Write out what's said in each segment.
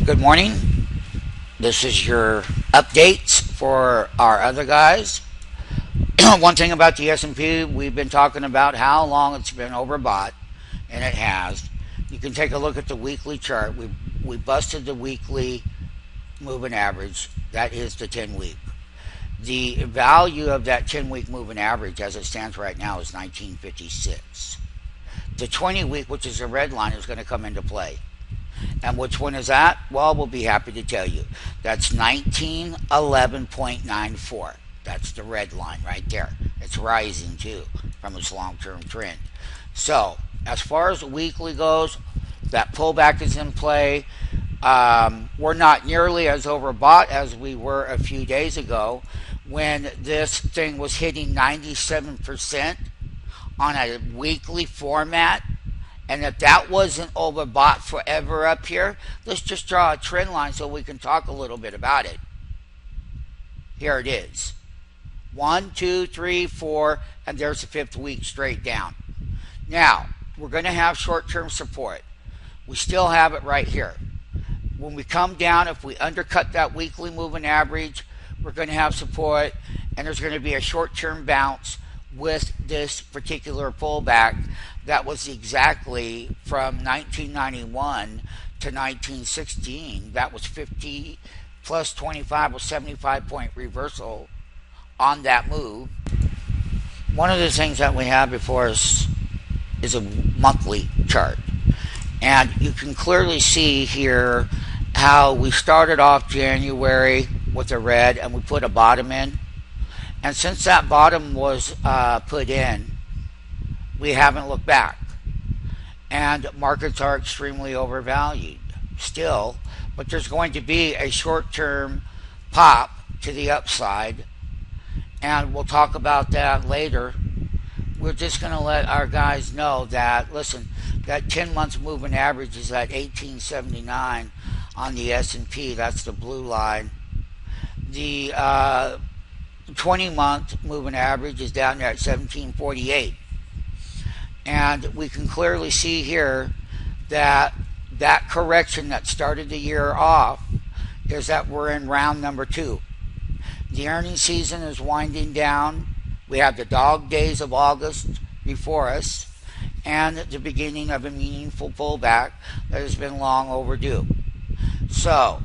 Good morning. This is your updates for our other guys. One thing about the S&P, we've been talking about how long it's been overbought, and it has. You can take a look at the weekly chart. We busted the weekly moving average. That is the 10-week. The value of that 10-week moving average as it stands right now is 1956. The 20-week, which is the red line, is going to come into play. And which one is that? Well, we'll be happy to tell you. That's 1911.94. That's the red line right there. It's rising too from its long-term trend. So, as far as the weekly goes, that pullback is in play. We're not nearly as overbought as we were a few days ago when this thing was hitting 97% on a weekly format. And if that wasn't overbought forever up here, let's just draw a trend line so we can talk a little bit about it. Here it is. 1, 2, 3, 4, and there's the 5th week straight down. Now, we're going to have short-term support. We still have it right here. When we come down, if we undercut that weekly moving average, we're going to have support, and there's going to be a short-term bounce with this particular pullback. That was exactly from 1991 to 1916. That was 50 plus 25 was 75-point reversal on that move. One of the things that we have before us is a monthly chart. And you can clearly see here how we started off January with a red and we put a bottom in. And since that bottom was put in, we haven't looked back. And markets are extremely overvalued still, but there's going to be a short-term pop to the upside, and we'll talk about that later. We're just going to let our guys know that, listen, that 10-month moving average is at 1879 on the S&P. That's the blue line. The 20-month moving average is down there at 1748. And we can clearly see here that that correction that started the year off is that we're in round number 2. The earnings season is winding down. We have the dog days of August before us and the beginning of a meaningful pullback that has been long overdue. So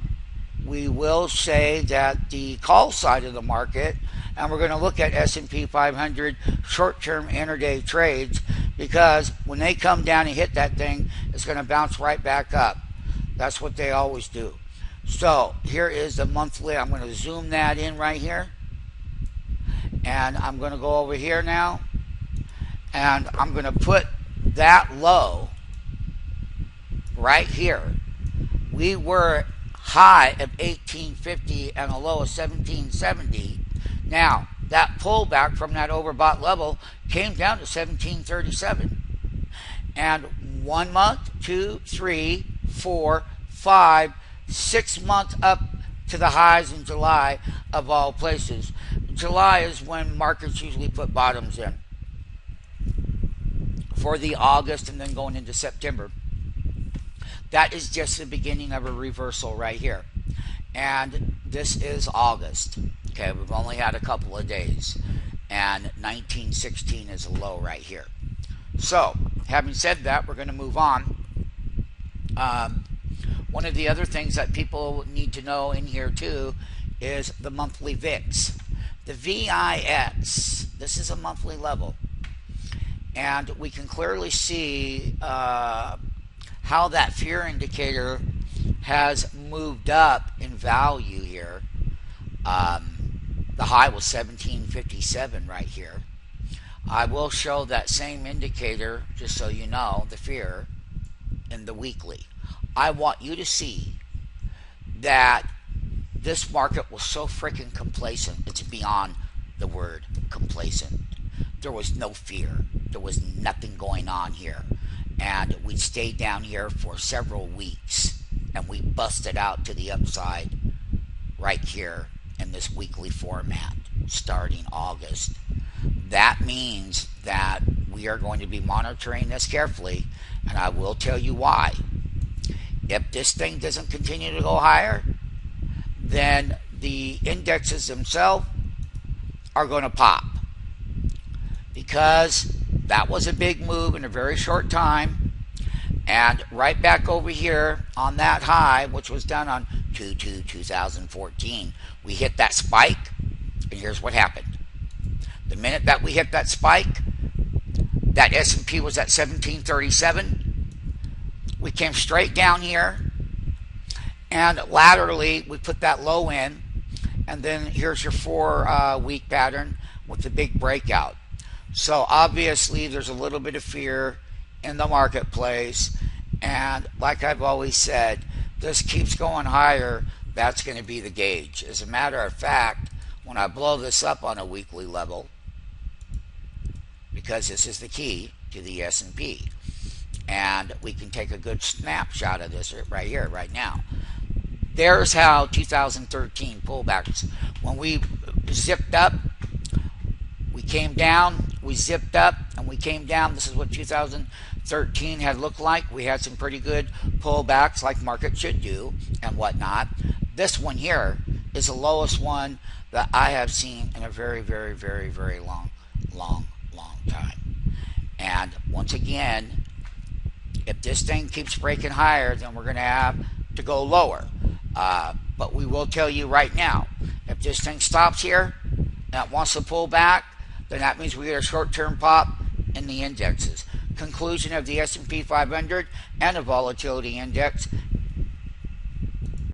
we will say that the call side of the market, and we're going to look at S&P 500 short-term intraday trades, because when they come down and hit that thing, it's going to bounce right back up. That's what they always do. So here is the monthly. I'm going to zoom that in right here. And I'm going to go over here now. And I'm going to put that low right here. We were high of 1850 and a low of 1770. Now, that pullback from that overbought level came down to 1737. And 1 month, 2, 3, 4, 5, 6 months up to the highs in July of all places. July is when markets usually put bottoms in for the August and then going into September. That is just the beginning of a reversal right here. And this is August. Okay, we've only had a couple of days. And 1916 is a low right here. So, having said that, we're going to move on. One of the other things that people need to know in here too is the monthly VIX. The VIX, this is a monthly level. And we can clearly see how that fear indicator has moved up in value here. The high was 1757 right here. I will show that same indicator, just so you know, the fear, in the weekly. I want you to see that this market was so freaking complacent. It's beyond the word complacent. There was no fear. There was nothing going on here. And we stayed down here for several weeks. And we busted out to the upside right here in this weekly format starting August. That means that we are going to be monitoring this carefully, and I will tell you why. If this thing doesn't continue to go higher, then the indexes themselves are going to pop, because that was a big move in a very short time. And right back over here on that high, which was done on 2/2/2014, we hit that spike, and here's what happened. The minute that we hit that spike, that S&P was at 1737. We came straight down here, and laterally we put that low in, and then here's your 4-week pattern with the big breakout. So obviously there's a little bit of fear in the marketplace, and like I've always said, this keeps going higher, that's going to be the gauge. As a matter of fact, when I blow this up on a weekly level, because this is the key to the S&P, and we can take a good snapshot of this right here, right now. There's how 2013 pullbacks. When we zipped up, we came down, we zipped up, and we came down. This is what 2013 had looked like. We had some pretty good pullbacks, like market should do, and whatnot. This one here is the lowest one that I have seen in a very, very, very, very long time. And once again, if this thing keeps breaking higher, then we're going to have to go lower. But we will tell you right now, if this thing stops here and it wants to pull back, then that means we get a short-term pop in the indexes. Conclusion of the S&P 500 and the volatility index